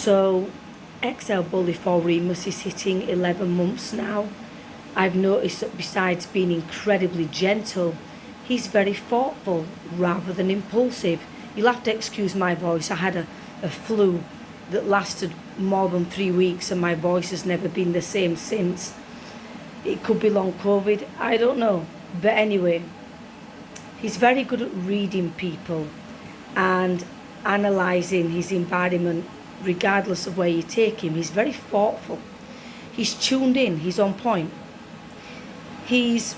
So XL Bully for Remus is hitting 11 months now. I've noticed that besides being incredibly gentle, he's very thoughtful rather than impulsive. You'll have to excuse my voice. I had a flu that lasted more than 3 weeks and my voice has never been the same since. It could be long COVID, I don't know. But anyway, he's very good at reading people and analysing his environment regardless of where you take him. He's very thoughtful. He's tuned in, he's on point. He's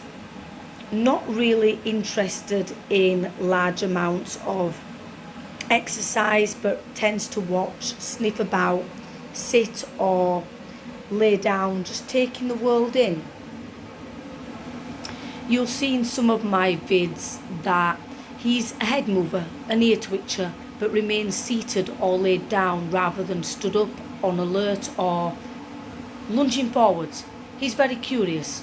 not really interested in large amounts of exercise, but tends to watch, sniff about, sit or lay down, just taking the world in. You'll see in some of my vids that he's a head mover, an ear twitcher, but remains seated or laid down rather than stood up on alert or lunging forwards. He's very curious.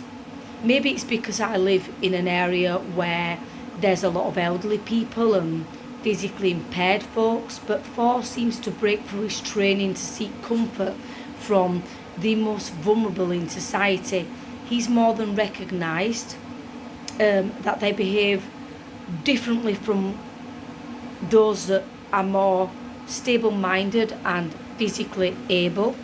Maybe it's because I live in an area where there's a lot of elderly people and physically impaired folks, but Thor seems to break through his training to seek comfort from the most vulnerable in society. He's more than recognised that they behave differently from those that are more stable-minded and physically able.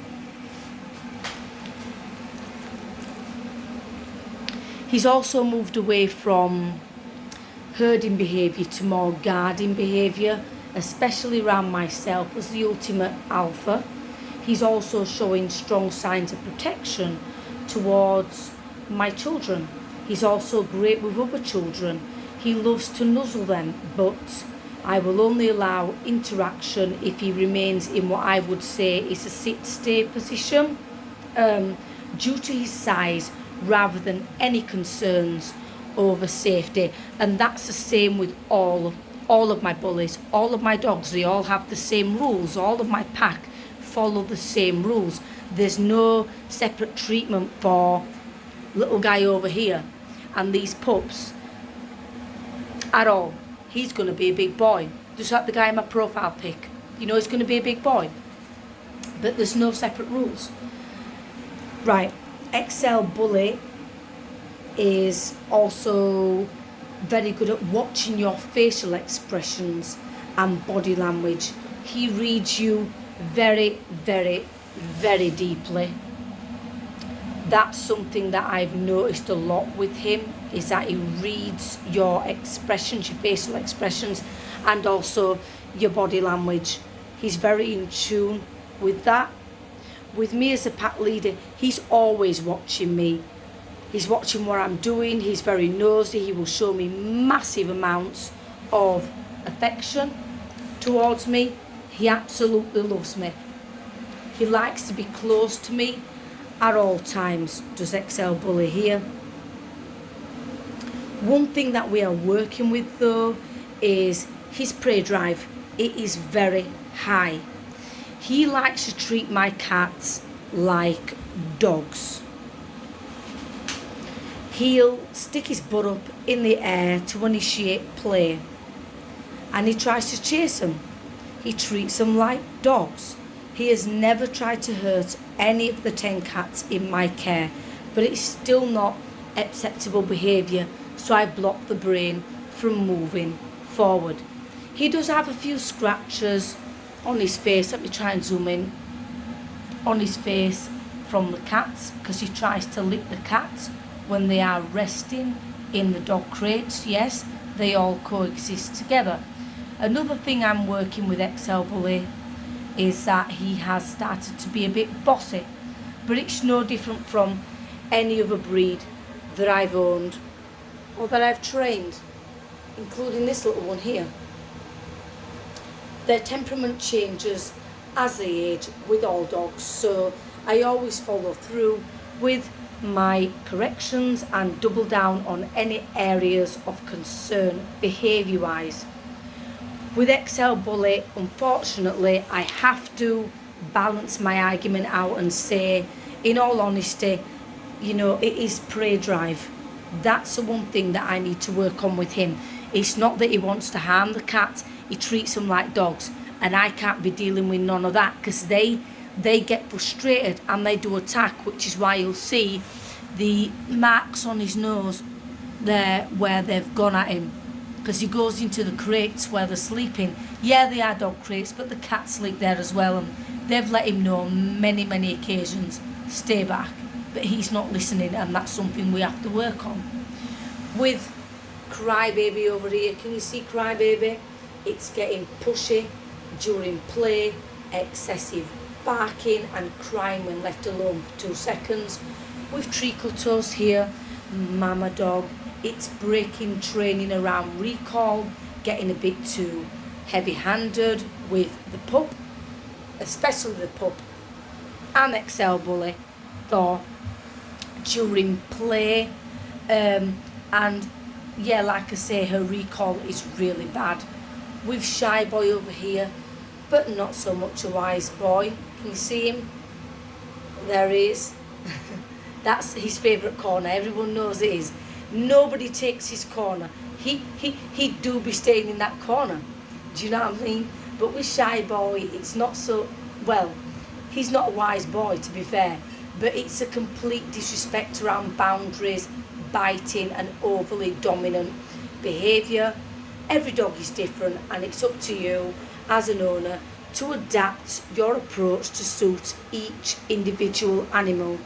He's also moved away from herding behaviour to more guarding behaviour, especially around myself as the ultimate alpha. He's also showing strong signs of protection towards my children. He's also great with other children. He loves to nuzzle them, but I will only allow interaction if he remains in what I would say is a sit-stay position, due to his size rather than any concerns over safety. And that's the same with all of my bullies, all of my dogs. They all have the same rules. All of my pack follow the same rules. There's no separate treatment for little guy over here and these pups at all. He's going to be a big boy, just like the guy in my profile pic. You know, he's going to be a big boy, but there's no separate rules. Right, XL Bully is also very good at watching your facial expressions and body language. He reads you very, very, very deeply. That's something that I've noticed a lot with him, is that he reads your expressions, your facial expressions, and also your body language. He's very in tune with that. With me as a pack leader, he's always watching me. He's watching what I'm doing. He's very nosy. He will show me massive amounts of affection towards me. He absolutely loves me. He likes to be close to me at all times, does XL Bully here. One thing that we are working with though is his prey drive. It is very high. He likes to treat my cats like dogs. He'll stick his butt up in the air to initiate play, and he tries to chase them. He treats them like dogs. He has never tried to hurt any of the 10 cats in my care, but it's still not acceptable behaviour, so I block the brain from moving forward. He does have a few scratches on his face. Let me try and zoom in on his face from the cats, because he tries to lick the cats when they are resting in the dog crates. Yes, they all coexist together. Another thing I'm working with XL Bully is that he has started to be a bit bossy, but it's no different from any other breed that I've owned or that I've trained, including this little one here. Their temperament changes as they age with all dogs, so I always follow through with my corrections and double down on any areas of concern behaviour wise. With XL Bully, unfortunately, I have to balance my argument out and say, in all honesty, you know, it is prey drive. That's the one thing that I need to work on with him. It's not that he wants to harm the cat, he treats them like dogs. and I can't be dealing with none of that, because they get frustrated and they do attack, which is why you'll see the marks on his nose there where they've gone at him, because he goes into the crates where they're sleeping. Yeah, they are dog crates, but the cats sleep there as well, and they've let him know on many occasions, stay back, but he's not listening, and that's something we have to work on. With Crybaby over here, can you see Crybaby? It's getting pushy during play, excessive barking and crying when left alone for 2 seconds. With Treacle Toes here, mama dog, it's breaking training around recall, getting a bit too heavy-handed with the pup, especially the pup, and Excel Bully, though, during play. And yeah, like I say, her recall is really bad. With Shy Boy over here, but not so much a wise boy. Can you see him? There he is. That's his favourite corner. Everyone knows it is. Nobody takes his corner. He do be staying in that corner. Do you know what I mean? But with Shy Boy, it's not so, well, he's not a wise boy, to be fair, but it's a complete disrespect around boundaries, biting and overly dominant behaviour. Every dog is different, and it's up to you as an owner to adapt your approach to suit each individual animal.